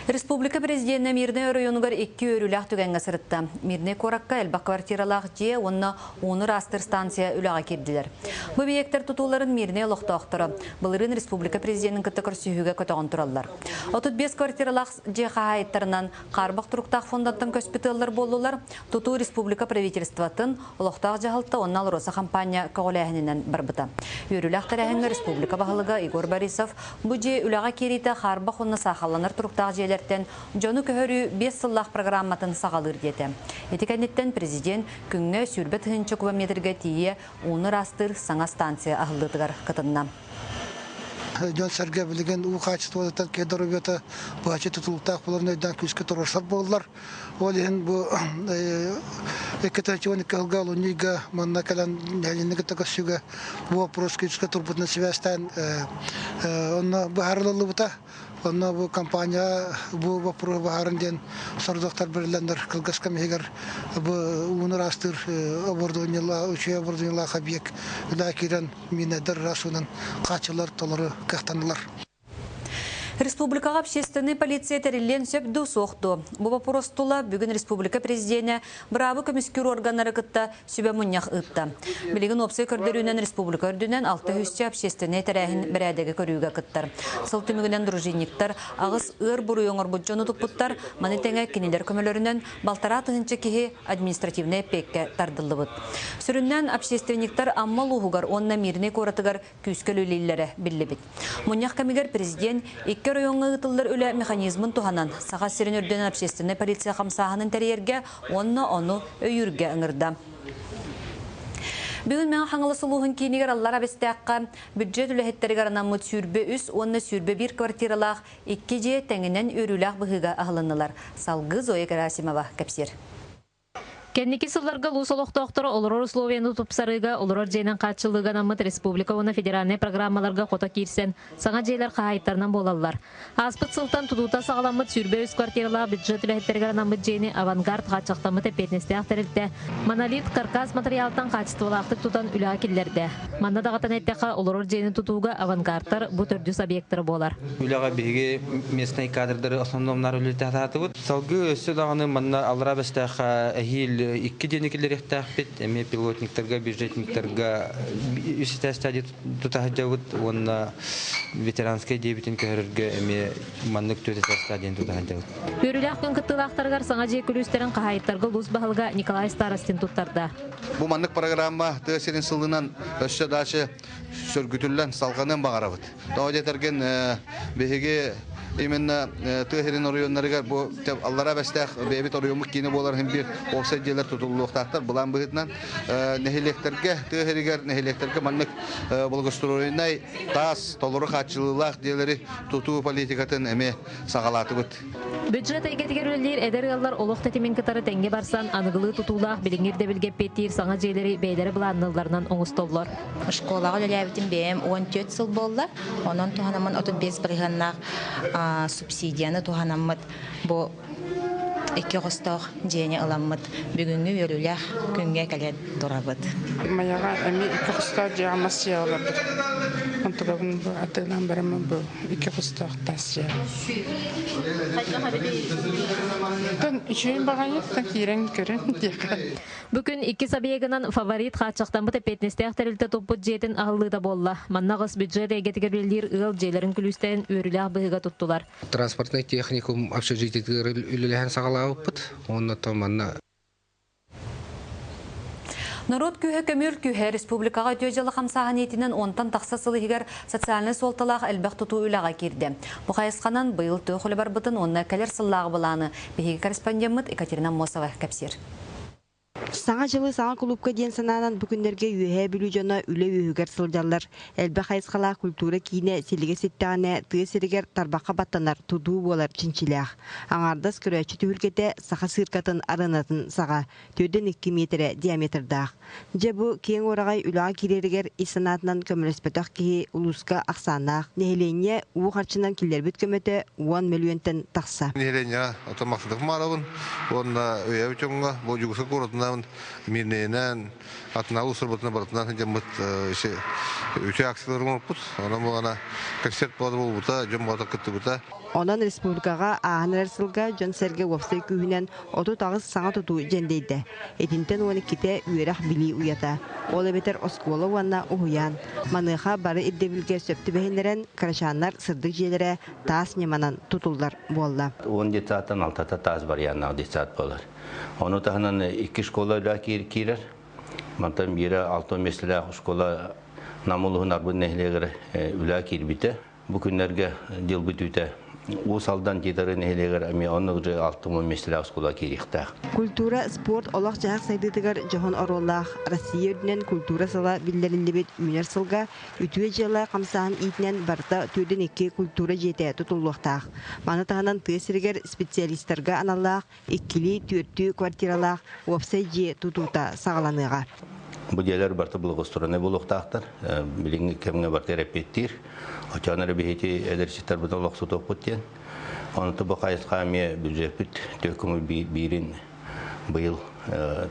Республика президентіне Мирне районугар 2 өрілақ түгенге сырытта. Мирне коракка әлбақ квартиралақ же онына оныр астыр станция үліға керділер. Бұл бейектер тұтуларын Мирне лоқтауқтыры. Бұлырын Республика президентінің күтті күрсүйіге көтіғын тұралар. 35 квартиралақ же қағайыттарынан қарбақ тұрықтақ фондаттың көспітілер болулар. Тұту Республика правительстватын лоқтақ жағылтта оннал роса компания көғіләхінінен барбыта. Өрілақ тәрәхінгі Республика бағылыға Игор Борисов бұл же үліға керейті қарбақ онына сақаланыр тұрықтақ желер жону көхөрү 5 сыллах программатын сағалыр деді. Етекәнеттен президент күнге сүрбет 100 кубометрге тие оныр астыр саңа станция ағылдытығар қытынна. Жон сәрге білген у качестводан кедер өбеті бачы тұтылықтақ боларын өйден күшкі тұрышар болылар. Ол ең бұл 2-12 жылға олуниға манна кәлін әлінігі тағысуға бұл вопрос күшкі тұрбытны связьтен онна бұл әрілілі бұта. Онна бұл компания бұл вопрос бағарын ден сұрдықтар бірлендір қылғасқа мегер бұл ұныр астыр учай оборудованиялар қабиек үлі керен минедір расуның қачылар толыры қақтанылар. Республикаға общественный полиция тәрелен сөпді соқты. Бұл вопрос тұла бүгін Республика президенті бұрабы көміскер органлары күтті сөбе мұнияқ ұтты. Білігін опсай көрдерінен Республика өрдінен 600 общественный тәрәхін бірәдегі көріуге күттір. Сылты мүгінен дружинниктар, ағыз ұр бұры оңыр бұджоны тұқпыттар, маны тәңе кенелер көмелерінен балтара тұхынчы кеге административный пекке тардылы бұд. Сүріннен общественниктар аммал ұғығар онна миріне коратығар күйскел өлейлері білі біт. Мұнияқ кәмегер президент районға ғытылдар өлі механизмын туғанан саға сирен өрден общественный полиция қамсағының тәрерге оны өйірге ұңырда. Бүгін мен қаңылы сұлуғын кейінігер аллар абестеққа бюджет үліхеттерігер анамыд сүрбе үс, онны сүрбе 1 квартиралақ 2 же тәңінен өрілақ бұғыға ағылынылар. Салғы Зоя Карасимова кәпсер. Кенники сылларга лусолоқтоқтыры олорор условияны тупсарыга, олорор жейнен қатшылыға намыт республика оны федеральный программаларға қота кирсен, саңа жейлер қағайттарынан болалар. Аспыт сылтан тудута сағаламыт сүрбе үз квартирала бюджет үләхеттерге намыт жейні авангард қатшақтамыт эпетнесте ақтарылды. Монолит каркас материалтан қатшытылақтық тутан үләға келлерді. Манна дағатан әттеқа олорор жейні тутуға авангардтар бұ түрдіс объекттері болар. Үләға беге местный кадрдары основномнар үлілті ататығыд. Салғы өсі дағаны манна алыра бәстәқа әхил 2 денекелер ехтәқпет, әме пилотниктарға, бюджетниктарға үсті стадия тұтағыдауыд, онна ветеранскай дебетін көрірге әме маннық төтетер стадиян тұтағыдауыд. Өріләқ күн күттілақтарғар саңа жек үлістерін қағайттарға лұз бағылға Николай Старостин тұттарда. Бұл маннық программа тәсерін сылынан өсі дашы сөргүтілін салғанын бағарабыд. Дауадетерген беге именно тыгерин орыйоннарыгар бу аллара бастах бебит орыйомук кини боларын бир офсайд делер тутулуктактар булан быгытнан нехилектерге тыгеригер нехилектерге маннык болгостроойнай тас толору катчылык делери тутуу политикатын эме сагалатыбыт. Бюджет эгетигерлер эдергаллар олук тетимен кытары теңге барсан аныгылы тутуулах билиңирде билгеппетир саңа жейлери бейлери буланныларынан оңустоллор. Школага лелебитин бем 14 сыл болла, онон туханамын 35 бригаднак субсидияны туханаммыт бу 2 гостох жене аламмыт бүгүнгү өрүлэх күнгө келет турабыт. Маяга эми 2 гостох жамас ялабыт. Онтогун бу атынан барамын бу 2 гостох тасча. Тон үчүн баганы такирен көрөн дека. Бүгүн 2 сабиегинен фаворит хачактанбыт эпетнесте актерилте топпут жетін агылыда болла. Маннагыс бюджет эгетигерлер ыл жээлерин күлүстен өрүлэх быгыга туттулар. Транспортный техникум общежитиелер үлелеген сагалааппыт. Онна томанна Народ күйе көмір күйе республикаға төжелі қамсаған етінен онтан тақса сылығығар социальный солталақ әлбәқ тұту үліға керді. Бұқайысқанан бұйыл төқілі бар бұтын онына кәлер сыллағы бұланы. Беге корреспондент Екатерина Мосова кәпсер. Саңа жылы саңа клубка ден сананан бүкіндерге үйе білу жона үлі үйігер сылжалар. Әлбі қайысқала культура кейіне селіге сеттағаны түйесерігер тарбаққа баттанар тұду болар чинчилях. Аңардас көрәчі түйілгеде сақа сыркатын арынатын саға 4-2 метрі диаметрдақ. Жабу кейін орағай үліға керерігер исанатынан көміріспетақ кейі ұлысқа ақсанақ. Нехелене уы қарчынан келер бүт көметі 10 миллионтен тақса. Нехелене отамақсыдық марабын, онына өйе өтіңға, бұл жүгісі қорытынан Мирненен атналы сұрбытына барытынан жамыт үте аксиларым олып бұд. Она концерт болады бұл бұта, жом бата күтті бұта. Онан республикаға ағынар сылға Жон Серге Уопсай күйінен оту тағыз саңа тұту жендейді. Этинтен 12-те үйерақ били уята. Ол әбетер оскуолы уанна ұхуян. Маныға бары ирдебілге сөпті бәйінлерін карашанлар сырдық желері таас неманан тұтулдар болла. 10 детсаттан 6-та таас бар яннағы детсат болар. Оны тағынан 2 школа үлі кирер. Мантан бері 6 месілі школа намылығын арбын нәхілегір үлі кирбіті. Бұл күнлерге дел бүтуті Усалдан титары нәхілегір әме онығы 6 месілі школа кирихтақ. Культура, спорт, олақ жағақ сайдыдығыр жоғын ороллақ. Россия өдінен культура сала білдерілі бет үнер сылға үтуе жылы қамсағын итінен барда төйден екі культура жете тұтылуқтақ. Маны тағынан түйесіргер специалистерға аналақ, еккілі түртті квартиралақ уапсай же тұтута сағаланыға. Бұл делер барты бұл ғыстыраны болуқтақтар. Біліңгі кәміңе барты репеттир. Очанары бейті әдірсеттер бұдан олақ сұтық бұттен. Оныты бұл қайысқа әме бюджет бұт. Төкімі бейрін бұйыл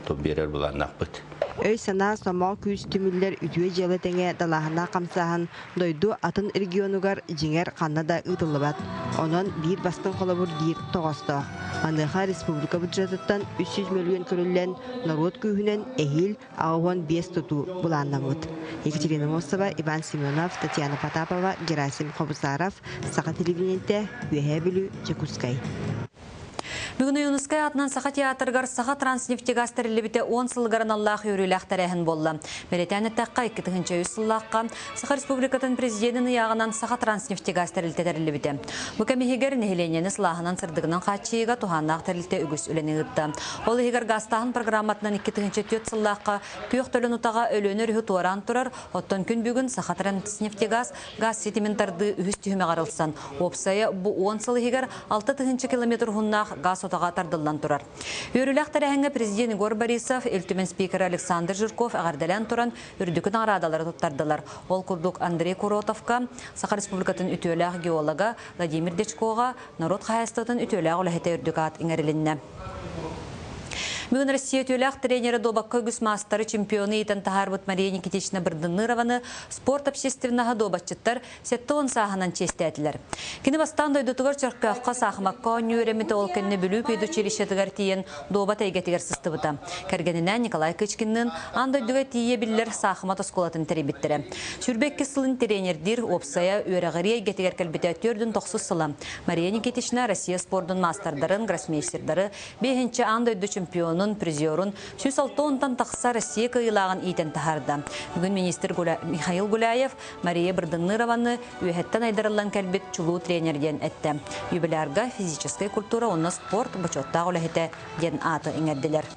топ берер бұланнақ бұт. Өй сана сома күстімілер үтуе jelы тәңе далағына қамсағын дойду атын регионугар жеңер қаннада ұтылы бат. Онын бір бастың қолабыр дейір тоғысты. Маныға республика бюджетіттен 300 миллион көрілен народ күйінен әйіл ағуан 5 тұту бұланнамыд. Екатерина Мосова, Иван Семенов, Татьяна Потапова, Герасим Хобусаров, Сақа телевидениетте Үйәе білу Чекускай. Бүгін ЮНЕСКО атынан Сақа театргар Сақа транснефтегаз тәрілібіте 10 сылғарын Аллах үйріләқ тәрәхін болла. Беретәні тәққа 2-2 сыллаққа Сақа Республикатын президентінің яғынан Сақа транснефтегаз тәрілті тәрілібіте. Бүкәмегер нехеленені сылағынан сырдығынан қатшыйға туханнақ тәрілті үгіс үлені ғытты. Ол егер газтағын программатынан 2-4 сыллаққа күйіқ төлін ұтаға өлені рүхі туаран тұрар, оттан күн бүгін Сақа транснефтегаз газ сетиментарды үхіс түйіме қарылсан. Опсайы бұ 10 сылы егер 6 километр ғыннақ газ отаға тардылан тұрар. Өріләқ тәрәхіңі президент Игорь Борисов, Элтумен спикер Александр Жирков ағардалан тұран үрдікін ағрадалары тұттардылар. Ол күрдік Андрей Куротовқа, Сақа Республикатын үтөләқ геолога Владимир Дечкоға, народ қайыстатын үтөләқ оләхеті үрдікат еңерілінне. Бүгін Россия төләқ тренері добаққа үгіс мастары чемпионы етін тахарбыт Мария Никитична Бірдынырованы спорт общественнаға добатчыттар сетті он сағынан честі әтілер. Кені бастан дойдутығыр чырққаққа сақымаққа өні өреметі ол кәнні бүлі пейді челішетігер тиен добат әйгетігер сысты бұта. Кәргенінен Николай Кычкиннің андойдыға тие білілер сақымат осколатын тәребеттірі. Сүрбекке сылын тренердер опсая өрәғырия әйгетігер кәлбеті 4-9 сылы. Мария Никитична Россия спордың мастардарын, гроссмейстердары 5-ші андойды чемпион призерун 6-6 тақса Россия кыйлағын итен тахарда. Бүгін министр Михаил Гуляев Мария Бірдынырованы үйәттен айдарылан кәлбет чулу тренерден әтті. Юбилярға физическая культура, онна спорт бачотта оләхеті ден аты еңерділер.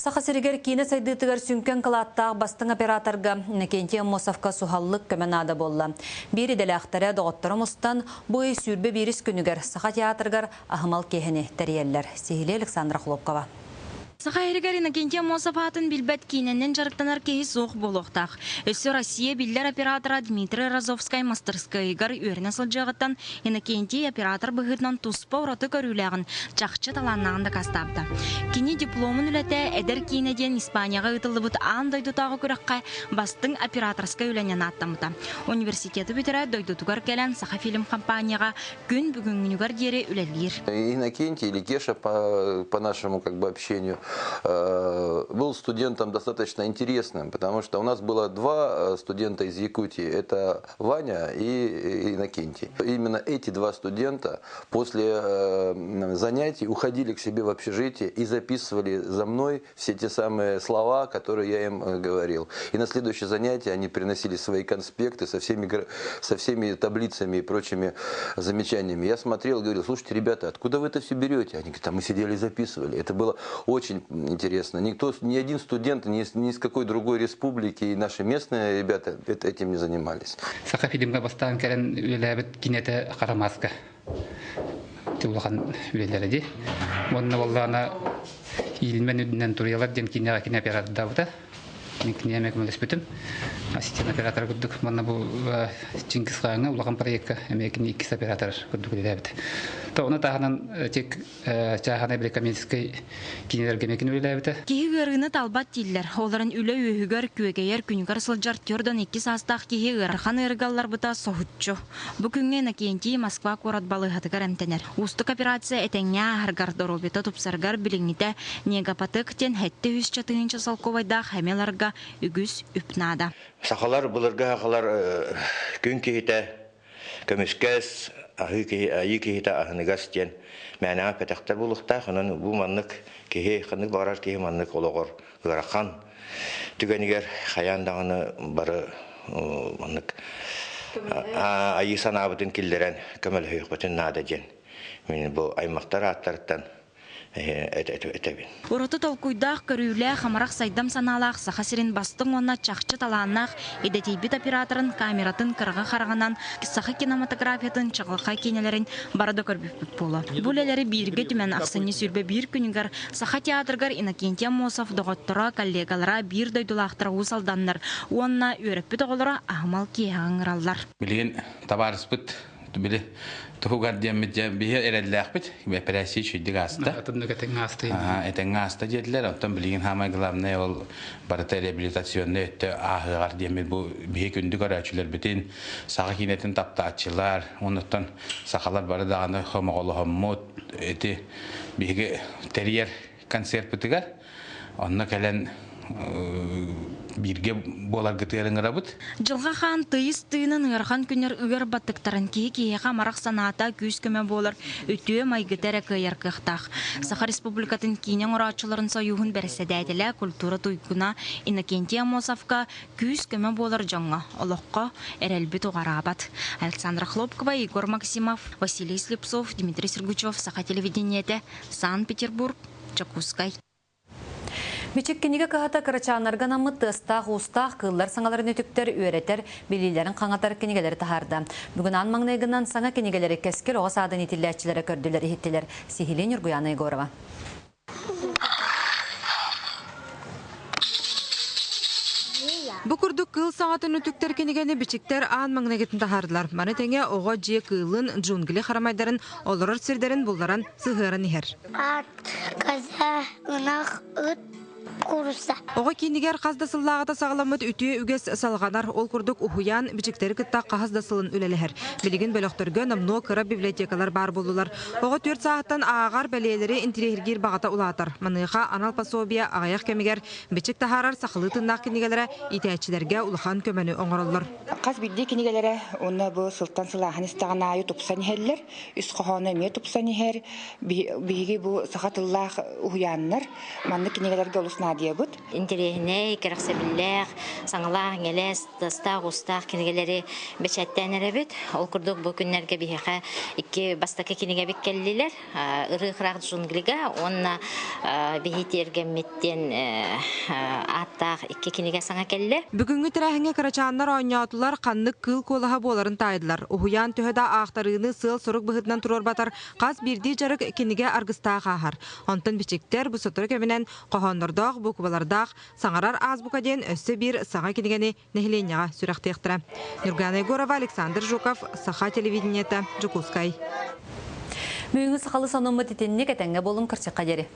Сақа сірігер кейіні сайдытығыр сүнкен қылаттағы бастың операторға Некентия Мосовқа сухаллық көменада болла. Бері дәләқтәрі доғыттырым ұстан бұй сүрбе беріс күнігер Сақа театрғар ағымал кехіне тәрелер. Сехиле Александра Хлопкова. Сақа әрігер Иннокентия Мосов атын билбәт кейінінен жарықтанар кейі соқ болуқтақ. Өсі Россия биллер оператора Дмитрий Розовскай мастерскай егар өріне сылжағыттан Иннокентия оператор бұғытынан тұспа ұраты көріләғын жақшы таланнағында кастапты. Кені дипломын үләті әдір кейінеден Испанияға ұтылы бұт аңдайды тағы көріққа бастың операторскай үленен аттамыта. Университеті бітірі дойдутығар кәлін Сақа фильм компанияға күн бүгінгінігер дері үләлер. Иннокентий или Кеша по нашему общению был студентом достаточно интересным, потому что у нас было 2 студента из Якутии, это Ваня и Иннокентий. Именно эти 2 студента после занятий уходили к себе в общежитие и записывали за мной все те самые слова, которые я им говорил. И на следующее занятие они приносили свои конспекты со всеми таблицами и прочими замечаниями. Я смотрел и говорил: слушайте, ребята, откуда вы это все берете? Они говорят: мы сидели и записывали. Это было очень интересно. Ни один студент ни из какой другой республики и наши местные ребята этим не занимались. Сақа фильмге бастан кәрін үләбіт кинеті қарамасқа. Тулған үлелері де. Онына болғана елмен өдінен тұрыялар ден кинеға кине оператор дауыда. Мен кинеме көмелес бүтім. ассистент оператор күрдік. Манна бұл Чингис Ханга улахан проектка әмекін 2 оператор күрдік үлеләбіді. Оны тағынан тек чағаны бір коммерческий кинелерге мекін үлеләбіді. Кихи ғырғыны талбат тиллер. Оларын үлі өйігер күегейер күнігер сылжар түрден 2 састақ кихи ғырхан ыргаллар бұта соғытчу. Бүкінге накенти Москва корат балығатығар әмтенер. Устық операция әтәңе ағыргар доробета тұпсаргар біліңіте негапатықтен әтті 3 чатығынша салковайдақ әмеларға үгіз үпнада. Сақалар бұлырға ақалар күн кейті көміскәс айы кейті ағынығас ден мәнәңа пәтәқтар бұлықтақ. Оның бұл маннық кейі қынық бағарар кейі маннық олығыр ғырақан түгенігер қаяндағыны бары маннық айы санабытын келдерен көміл хүйіқпетін нада ден. Мен бұл аймақтар аттарыттан әтәбін. Ұрыты толкуйдақ көрүлі қамарақ сайдам саналақ сақасырын бастың онна чақчы таланақ едетейбіт операторын камератын қырға қарғанан сақы кинематографиятын чағылқа кенелерін барады көрбіппіп болы. Бұл әлері бірге түмен ақсыны сүрбе бір күнігер сақа театргар Иннокентий Амосов доғыттыра коллегалара бір дойдулақтыра ұсалданнар. Онна өріппі доғылыра ағымал кейағыңыралар. Білген табарыспыт Били тухугар диаммит бие эреллахпит операция чүйдик аста. Этен аста жетилер. Оттон билген хамай главный ол барыта реабилитационный өттө ахыгар диаммит бу бие күндү көрөчүлөр битин сага кинетин таптаачылар. Оныттан сакалар бары даганы хомоголохоммут эти биге терьер концерт битигер. Онна келен бирге болар гытырың рабыт. Жылға хан тыйыз тыйнын ырхан күнер үгер баттықтарын кейеға марақ саната күз көмі болар өтуе майгытары күйер кықтақ. Саха республикатын кейнен ұратшыларын сайуғын бәріседәділі культура туйгуна Иннокентий Амосовка күз көмі болар жаңға олыққа әрелбі туғарабат. Александр Хлопкова, Егор Максимов, Василий Слепцов, Дмитрий Сергучев, Саха телевидениеті, Санкт-Петербург, Чакускай. Бичик кенеге кахата карачанарга намыт тыстақ, устақ, кыллар саңаларын өтіктер өретер, билилерін қаңатар кенегелері тахарды. Бүгін анмаңнайгынан саңа кенегелері кескер оғас адын етілләтчілері көрділер ехеттілер. Сихилен Юргуяна Егорова. Бұқырдық кыл саңатын үтіктер кенегені бичіктер аан маңнагетін тахардылар. Маны тәңе оға жие кылын джунгли харамайдарын, олырыр сірдерін бұлдаран сығырын ехер. Ат, каза, ұнақ, ұт. Оға кейінігер қаздасыллағыда сағаламыд үтіе үгес салғанар ол күрдік ұхуян бичіктері кіттақ қағаздасылын үлелігер. Білігін бөліқтіргі намно кыра библиотекалар бар болулар. Оға 4 сағаттан ағар бәлелері интерьергер бағата ұлатар. Маныға анал пособия ағаяқ кемігер бичік тахарар сақылы тыңнақ кенегелері итәтчілерге ұлыған көмәні оңырылыр. Қаз білді кенегелері оны бұл сылттан сылағын істіған айы тұпсан хеллер, үс қоғаны ме тұпсан хер, бігі бұл сақатыллақ ұхуяннар, манны кенегелерге ұлысына диебут. Интерегіне, керақсабілләқ, саңылақ, еңелес, дастақ, ұстақ кенегелері бәчәттән әрәбет. Ол күрдік бұл күнлерге біғіға екі бастақы кенеге бік кәлілер. Үрі қырақ жунгіліға, онына біғіт ергемметтен аттақ екі кенеге саңа кәлілер. Бүгінгі тірәхіңе қарачанлар ойнатылар қанлық кыл қолаға боларын тайдылар. Ухуян төхіда ақтарыны сыл сұрық бұғытынан тұрор батар қаз бірді жарық кенеге арғыстағы ағар. Онтын бичіктер бұл сұтыры көмінен қоғандырдақ, бұқыбалардақ, саңарар аз бұқаден өссі бір саңа кенегені нәхіленяға сүрәқтектірі. Нургана Егорова, Александр Жуков, Саха телевидениеті, Жукускай. Мүйіңіз қалы санымы тетеніне кәтәңге болым кірсек қадері.